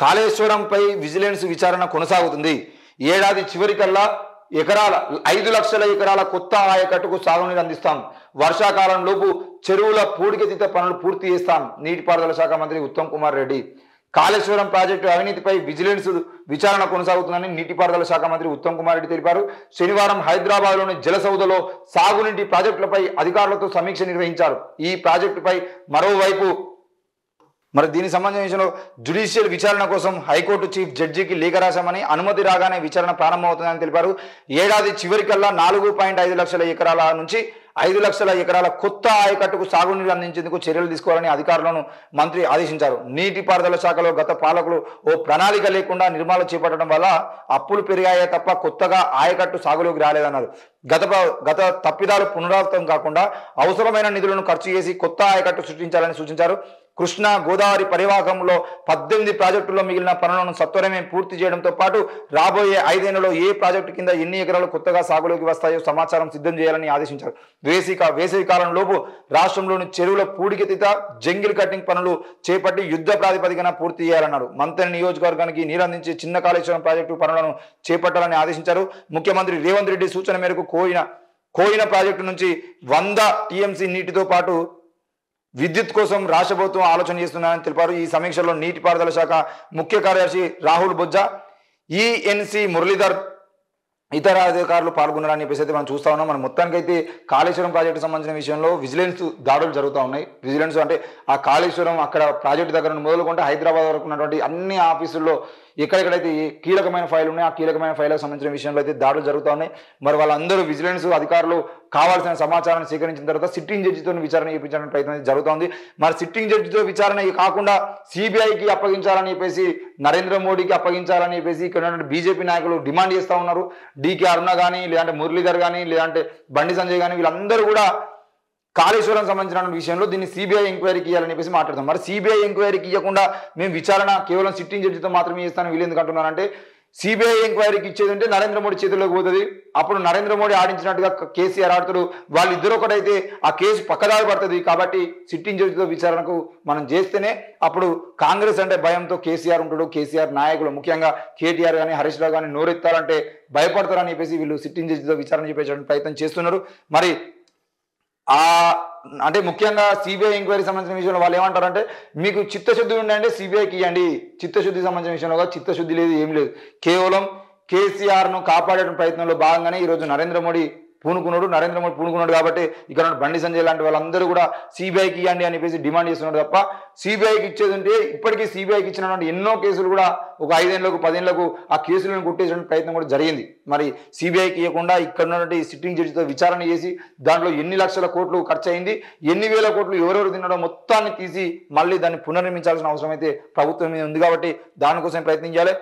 కాళేశ్వరంపై vigilance విచారణ కొనసాగుతుంది. ఏడాది చివరికల్లా 5 లక్షల ఎకరాల కొత్త ఆయకట్టుకు సాగునీరు అందిస్తాం. వర్షాకాలంలోపు చెరువుల పూడికతీత పనులు పూర్తి చేస్తాం. నీటిపారుదల శాఖ మంత్రి ఉత్తమ్ కుమార్ రెడ్డి. కాళేశ్వరం ప్రాజెక్టు అవినీతిపై విజిలెన్స్ విచారణ కొనసాగుతుందని నీటిపారుదల శాఖ మంత్రి ఉత్తమ్ కుమార్ రెడ్డి తెలిపారు. శనివారం హైదరాబాద్లోని జలసౌధలో సాగునీటి ప్రాజెక్టులపై అధికారులతో సమీక్ష నిర్వహించారు. ఈ ప్రాజెక్టుపై మరోవైపు దీనికి సంబంధించిన జ్యుడిషియల్ విచారణ కోసం హైకోర్టు చీఫ్ జడ్జికి లేఖ రాశామని, అనుమతి రాగానే విచారణ ప్రారంభమవుతుందని తెలిపారు. ఏడాది చివరికల్లా 4.5 లక్షల ఎకరాల నుంచి 5 లక్షల ఎకరాల కొత్త ఆయకట్టుకు సాగునీరు అందించేందుకు చర్యలు తీసుకోవాలని అధికారులను మంత్రి ఆదేశించారు. నీటిపారుదల శాఖలో గత పాలకులు ఓ ప్రణాళిక లేకుండా నిర్మాణాలు చేపట్టడం వల్ల అప్పులు పెరిగాయే తప్ప కొత్తగా ఆయకట్టు సాగులోకి రాలేదన్నారు. గత తప్పిదాలు పునరావృతం కాకుండా అవసరమైన నిధులను ఖర్చు చేసి కొత్త ఆయకట్టు సృష్టించాలని సూచించారు. కృష్ణా గోదావరి పరివాహకంలో 18 ప్రాజెక్టుల్లో మిగిలిన పనులను సత్వరమే పూర్తి చేయడంతో పాటు రాబోయే 5 ఏళ్లలో ఏ ప్రాజెక్టు కింద ఎన్ని ఎకరాలు కొత్తగా సాగులోకి వస్తాయో సమాచారం సిద్ధం చేయాలని ఆదేశించారు. వేసవి కాలంలోపు రాష్ట్రంలోని చెరువుల పూడికతీత, జంగిల్ కట్టింగ్ పనులు చేపట్టి యుద్ధ ప్రాతిపదికన పూర్తి చేయాలన్నారు. మంత్రి నియోజకవర్గానికి నీరందించే చిన్న కాళేశ్వరం ప్రాజెక్టు పనులను చేపట్టాలని ఆదేశించారు. ముఖ్యమంత్రి రేవంత్ రెడ్డి సూచన మేరకు కోయిన ప్రాజెక్టు నుంచి 100 టీఎంసీ నీటితో పాటు విద్యుత్ కోసం రాష్ట్ర ప్రభుత్వం ఆలోచన చేస్తున్నారని తెలిపారు. ఈ సమీక్షలో నీటిపారుదల శాఖ ముఖ్య కార్యదర్శి రాహుల్ బొజ్జా, ఈఎన్సీ మురళీధర్, ఇతర అధికారులు పాల్గొన్నారని చెప్పేసి అయితే మనం చూస్తా ఉన్నాం. మనం మొత్తానికైతే కాళేశ్వరం ప్రాజెక్టు సంబంధించిన విషయంలో విజిలెన్స్ దాడులు జరుగుతూ ఉన్నాయి. విజిలెన్స్ అంటే ఆ కాళేశ్వరం అక్కడ ప్రాజెక్టు దగ్గర నుండి మొదలుకుంటే హైదరాబాద్ వరకు ఉన్నటువంటి అన్ని ఆఫీసుల్లో ఎక్కడెక్కడైతే కీలకమైన ఫైల్ ఉన్నాయి ఆ కీలకమైన ఫైళ్ళకు సంబంధించిన విషయంలో అయితే దాడులు జరుగుతూ ఉన్నాయి. మరి వాళ్ళందరూ విజిలెన్స్ అధికారులు కావాల్సిన సమాచారాన్ని సేకరించిన తర్వాత సిట్టింగ్ జడ్జితో విచారణ చేయించడానికి ప్రయత్నం జరుగుతోంది. మరి సిట్టింగ్ జడ్జితో విచారణ కాకుండా సిబిఐకి అప్పగించాలని చెప్పేసి, నరేంద్ర మోడీకి అప్పగించాలని చెప్పేసి ఇక్కడ బీజేపీ నాయకులు డిమాండ్ చేస్తూ ఉన్నారు. డికే అరుణ కానీ, లేదంటే మురళీధర్ కానీ, లేదంటే బండి సంజయ్ కానీ, వీళ్ళందరూ కూడా కాళేశ్వరం సంబంధించిన విషయంలో దీన్ని సిబిఐ ఎంక్వైరీకి ఇవ్వాలని చెప్పేసి మాట్లాడతాం. మరి సిబిఐ ఎంక్వైరీకి ఇవ్వకుండా మేము విచారణ కేవలం సిట్టింగ్ జడ్జితో మాత్రమే చేస్తాను వీళ్ళు ఎందుకు అంటున్నారంటే, సిబిఐ ఎంక్వైరీకి ఇచ్చేది అంటే నరేంద్ర మోడీ చేతుల్లోకి పోతుంది. అప్పుడు నరేంద్ర మోడీ ఆడించినట్టుగా కేసీఆర్ ఆడుతారు. వాళ్ళిద్దరు ఒకటైతే ఆ కేసు పక్కదారి పడుతుంది. కాబట్టి సిట్టింగ్ జడ్జితో విచారణకు మనం చేస్తేనే అప్పుడు కాంగ్రెస్ అంటే భయంతో కేసీఆర్ ఉంటాడు. కేసీఆర్ నాయకులు ముఖ్యంగా కేటీఆర్ కానీ, హరీష్ రావు కానీ నోరెత్తారంటే భయపడతారని చెప్పేసి వీళ్ళు సిట్టింగ్ జడ్జితో విచారణ చేపట్టడానికి ప్రయత్నం చేస్తున్నారు. మరి అంటే ముఖ్యంగా సిబిఐ ఎంక్వైరీ సంబంధించిన విషయంలో వాళ్ళు ఏమంటారంటే, మీకు చిత్తశుద్ధి ఉండంటే సిబిఐకి ఇవ్వండి. చిత్తశుద్ధి సంబంధించిన విషయంలో చిత్తశుద్ధి లేదు, ఏం లేదు. కేవలం కేసీఆర్ను కాపాడే ప్రయత్నంలో భాగంగానే ఈరోజు నరేంద్ర మోడీ పూనుకున్నాడు కాబట్టి ఇక్కడ బండి సంజయ్ లాంటి వాళ్ళందరూ కూడా సిబిఐకి ఇవ్వండి అని చెప్పేసి డిమాండ్ చేస్తున్నాడు తప్ప సిబిఐకి ఇచ్చేది ఉంటే ఇప్పటికీ సిబిఐకి ఇచ్చినటువంటి ఎన్నో కేసులు కూడా ఒక 5 ఏళ్లకు 10 ఏళ్లకు ఆ కేసులను కొట్టేసిన ప్రయత్నం కూడా జరిగింది. మరి సిబిఐకి ఇవ్వకుండా ఇక్కడ ఉన్నటువంటి సిట్టింగ్ జడ్జితో విచారణ చేసి దాంట్లో ఎన్ని లక్షల కోట్లు ఖర్చు అయింది, ఎన్ని వేల కోట్లు ఎవరెవరు తిన్నాడో మొత్తాన్ని తీసి మళ్ళీ దాన్ని పునర్నిర్మించాల్సిన అవసరం అయితే ప్రభుత్వం మీద ఉంది. కాబట్టి దానికోసం ప్రయత్నించాలి.